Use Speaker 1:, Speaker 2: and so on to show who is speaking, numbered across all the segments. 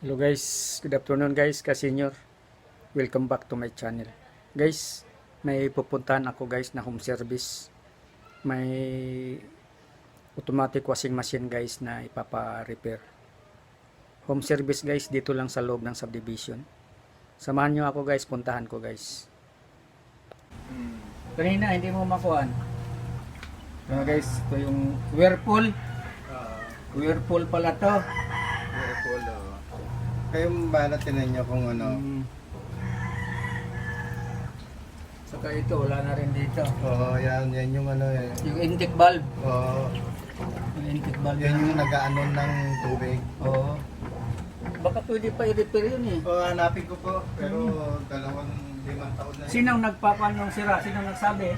Speaker 1: Hello guys, good afternoon guys, ka-senior. Welcome back to my channel. Guys, may pupuntahan ako guys na home service. May automatic washing machine guys na ipapa-repair. Home service guys, dito lang sa loob ng subdivision. Samahan nyo ako guys, puntahan ko guys. Kanina hindi mo makuhaan. Guys, ito yung Whirlpool. Whirlpool pala to.
Speaker 2: Whirlpool, kayong bala tinan nyo kung ano.
Speaker 1: Saka ito, wala na rin dito.
Speaker 2: Oo, yan yung ano eh.
Speaker 1: Yung intake valve.
Speaker 2: Oo,
Speaker 1: Yung intake valve.
Speaker 2: yan yung nag-ano ng tubig.
Speaker 1: Oo. Baka pwede pa i-repair yun eh.
Speaker 2: Oo, hanapin ko po, pero 2-5 taon na.
Speaker 1: Sinong nagpapan ng sira? Sinong nagsabi?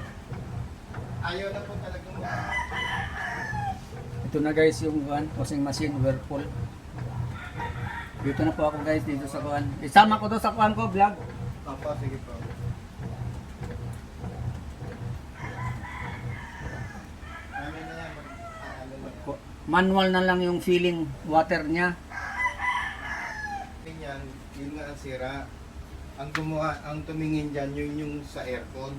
Speaker 2: Ayaw na po talagang
Speaker 1: Ito na guys yung washing machine, Whirlpool. Dito na po ako guys, dito sa kuan. Isama ko to sa kuan ko, vlog.
Speaker 2: Papa, sige po. Amin na yan, ano na.
Speaker 1: Manual na lang yung filling water niya.
Speaker 2: Yan, yun nga ang sira. Ang gumawa, ang tumingin dyan, yun yung sa aircon.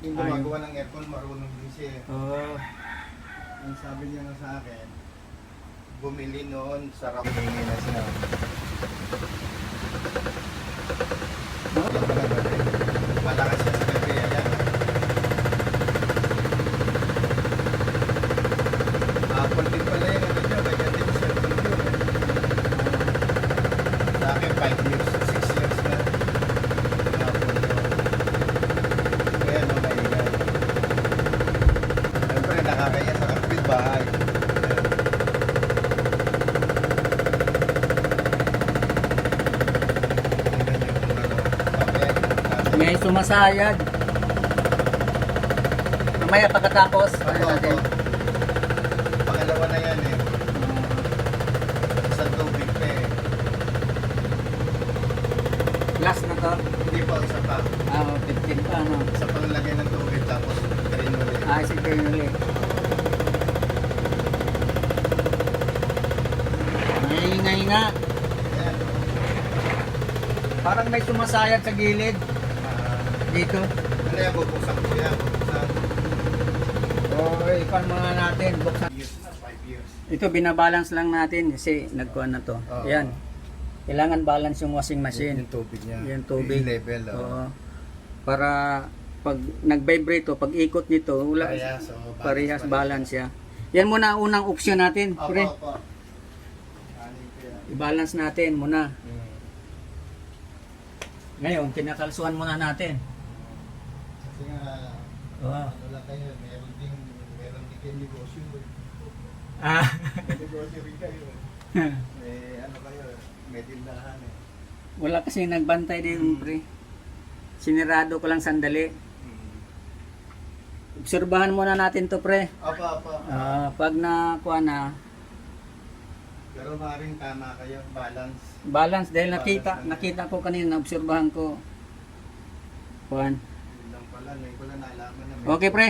Speaker 2: Yung gumagawa ng aircon, marunong din siya.
Speaker 1: Oo.
Speaker 2: Ang sabi niya nga sa akin, bumili noon sa Tingin na siya. Malakas siya sa gabi. Ayan. Apple din pala yung ano niya. Kaya din siya video. Sa akin 5 years, 6 years na. Apple yun. Kaya no, maingay. Siyempre nakakaya sa kapitbahay.
Speaker 1: May sumasayad. Mamaya pagkatapos, ano
Speaker 2: Ako,
Speaker 1: natin?
Speaker 2: pangalawa na yan eh. Isang tubig pa eh.
Speaker 1: Last na to.
Speaker 2: Hindi pa, isa pa.
Speaker 1: 15 pa, ano?
Speaker 2: Isa pang lagay ng tubig tapos drain ulit.
Speaker 1: Si Kernel. Maingay nga.
Speaker 2: Ayan.
Speaker 1: Parang may sumasayad sa gilid. Dito.
Speaker 2: Ano yan, bubuksan ko yan. Bubuksan.
Speaker 1: Ipan mga natin. Buksan.
Speaker 2: Years na, 5 years.
Speaker 1: Ito, binabalance lang natin kasi nagkuhan na to.
Speaker 2: Oo.
Speaker 1: Ayan. Kailangan balance yung washing machine.
Speaker 2: Yung tubig niya.
Speaker 1: Yung tubig.
Speaker 2: Yung level.
Speaker 1: Oo. Para pag nag-vibrate to, pag ikot nito, wala,
Speaker 2: Parehas,
Speaker 1: parehas balance siya. Yan muna ang unang option natin,
Speaker 2: Opo,
Speaker 1: pre.
Speaker 2: opo. Anin ko yan.
Speaker 1: I-balance natin muna. Ngayon, kinakalsuhan muna natin.
Speaker 2: Kasi nga,
Speaker 1: Oo.
Speaker 2: ano lang kayo, meron din kayo negosyo.
Speaker 1: Ah.
Speaker 2: May negosyo rin kayo. Ano kayo, may tindahan eh.
Speaker 1: Wala kasi nagbantay din, pre. Sinirado ko lang sandali. Obserbahan muna natin to, pre.
Speaker 2: Apa.
Speaker 1: Pag nakuha na,
Speaker 2: Pero maaaring tama kayo, balance.
Speaker 1: balance dahil
Speaker 2: Balance na
Speaker 1: nakita ko kanina, obserbahan ko. Kuhan.
Speaker 2: Yun lang pala, ngayon ko lang nalaman na
Speaker 1: Okay, pre.